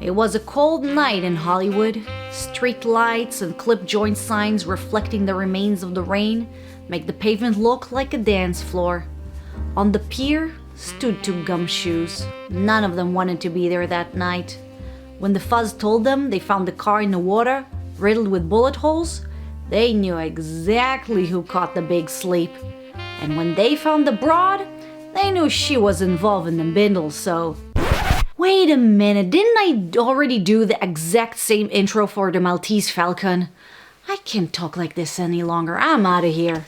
It was a cold night in Hollywood. Street lights and clip joint signs reflecting the remains of the rain make the pavement look like a dance floor. On the pier stood two gumshoes. None of them wanted to be there that night. When the fuzz told them they found the car in the water, riddled with bullet holes, they knew exactly who caught the big sleep. And when they found the broad, they knew she was involved in the bindle, so... Wait a minute, didn't I already do the exact same intro for the Maltese Falcon? I can't talk like this any longer, I'm out of here.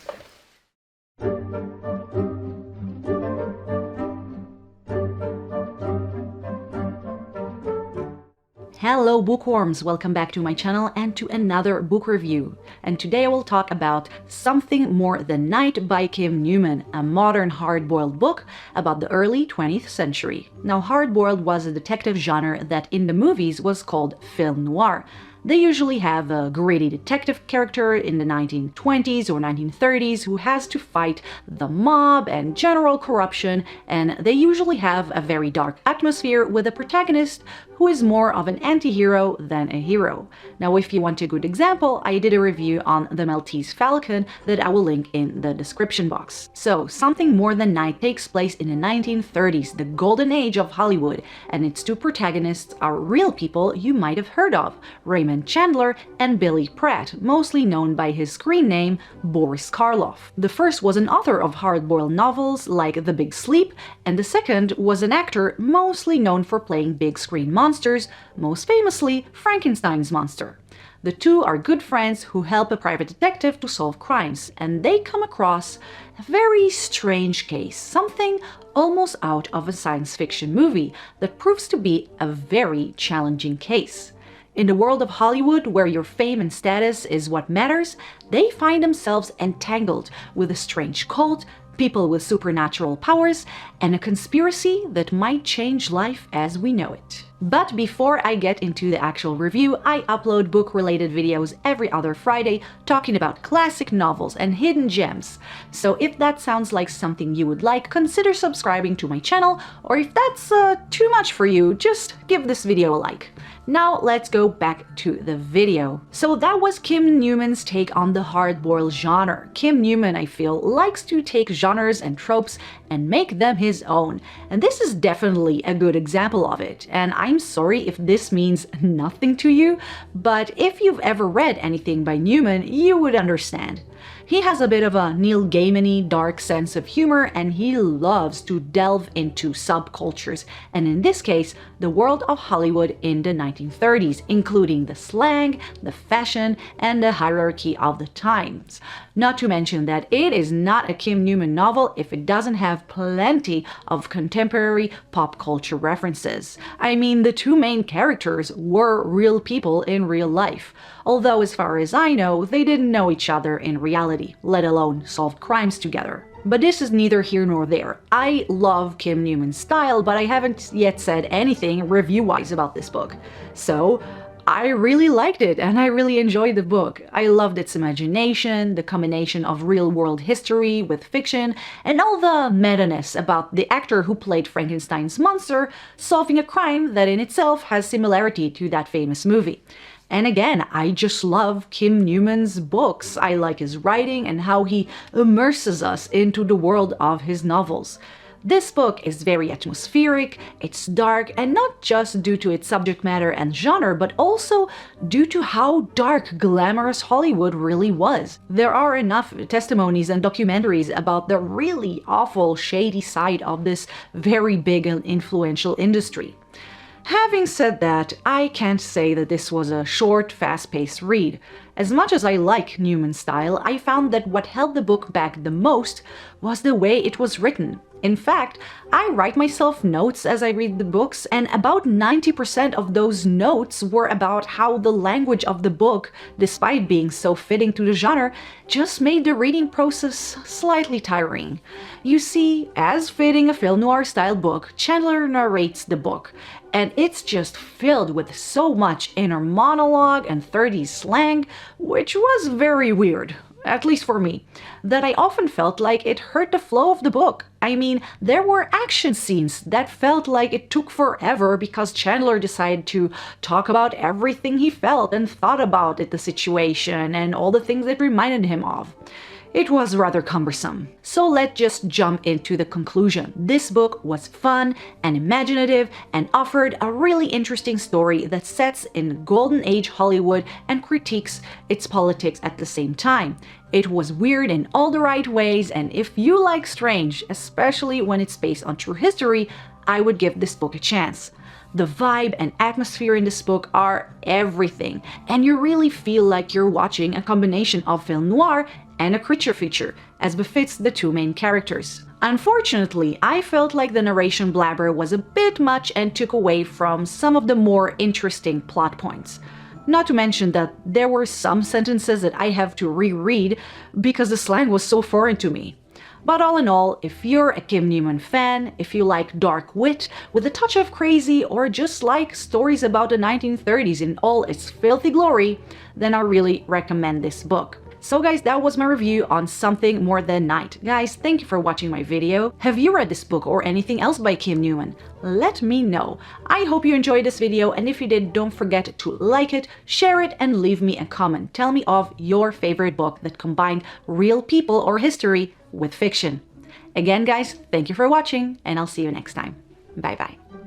Hello bookworms, welcome back to my channel and to another book review. And today I will talk about Something More Than Night by Kim Newman, a modern hard-boiled book about the early 20th century. Now, hard-boiled was a detective genre that in the movies was called film noir. They usually have a gritty detective character in the 1920s or 1930s who has to fight the mob and general corruption, and they usually have a very dark atmosphere with a protagonist who is more of an anti-hero than a hero. Now, if you want a good example, I did a review on the Maltese Falcon that I will link in the description box. So, Something More Than Night takes place in the 1930s, the golden age of Hollywood, and its two protagonists are real people you might have heard of, Raymond Chandler and Billy Pratt, mostly known by his screen name Boris Karloff. The first was an author of hard-boiled novels like The Big Sleep, and the second was an actor mostly known for playing big screen monsters, most famously Frankenstein's monster. The two are good friends who help a private detective to solve crimes, and they come across a very strange case, something almost out of a science fiction movie that proves to be a very challenging case. In the world of Hollywood, where your fame and status is what matters, they find themselves entangled with a strange cult, people with supernatural powers, and a conspiracy that might change life as we know it. But before I get into the actual review, I upload book-related videos every other Friday talking about classic novels and hidden gems. So if that sounds like something you would like, consider subscribing to my channel, or if that's too much for you, just give this video a like. Now let's go back to the video. So that was Kim Newman's take on the hard-boiled genre. Kim Newman, I feel, likes to take genres and tropes and make them his own. And this is definitely a good example of it. And I'm sorry if this means nothing to you, but if you've ever read anything by Newman, you would understand. He has a bit of a Neil Gaiman-y dark sense of humor, and he loves to delve into subcultures, and in this case, the world of Hollywood in the 1930s, including the slang, the fashion, and the hierarchy of the times. Not to mention that it is not a Kim Newman novel if it doesn't have plenty of contemporary pop culture references. I mean, the two main characters were real people in real life, although as far as I know, they didn't know each other in reality, let alone solved crimes together. But this is neither here nor there. I love Kim Newman's style, but I haven't yet said anything review-wise about this book. So, I really liked it and I really enjoyed the book. I loved its imagination, the combination of real-world history with fiction, and all the meta-ness about the actor who played Frankenstein's monster solving a crime that in itself has similarity to that famous movie. And again, I just love Kim Newman's books. I like his writing and how he immerses us into the world of his novels. This book is very atmospheric, it's dark, and not just due to its subject matter and genre, but also due to how dark, glamorous Hollywood really was. There are enough testimonies and documentaries about the really awful, shady side of this very big and influential industry. Having said that, I can't say that this was a short, fast-paced read. As much as I like Newman's style, I found that what held the book back the most was the way it was written. In fact, I write myself notes as I read the books, and about 90% of those notes were about how the language of the book, despite being so fitting to the genre, just made the reading process slightly tiring. You see, as fitting a film noir-style book, Chandler narrates the book, and it's just filled with so much inner monologue and 30s slang, which was very weird, at least for me, that I often felt like it hurt the flow of the book. I mean, there were action scenes that felt like it took forever because Chandler decided to talk about everything he felt and thought about the situation and all the things it reminded him of. It was rather cumbersome. So let's just jump into the conclusion. This book was fun and imaginative and offered a really interesting story that sets in Golden Age Hollywood and critiques its politics at the same time. It was weird in all the right ways, and if you like strange, especially when it's based on true history, I would give this book a chance. The vibe and atmosphere in this book are everything, and you really feel like you're watching a combination of film noir and a creature feature, as befits the two main characters. Unfortunately, I felt like the narration blabber was a bit much and took away from some of the more interesting plot points. Not to mention that there were some sentences that I have to reread because the slang was so foreign to me. But all in all, if you're a Kim Newman fan, if you like dark wit with a touch of crazy, or just like stories about the 1930s in all its filthy glory, then I really recommend this book. So guys, that was my review on Something More Than Night. Guys, thank you for watching my video. Have you read this book or anything else by Kim Newman? Let me know. I hope you enjoyed this video, and if you did, don't forget to like it, share it, and leave me a comment. Tell me of your favorite book that combined real people or history with fiction. Again guys, thank you for watching, and I'll see you next time. Bye bye.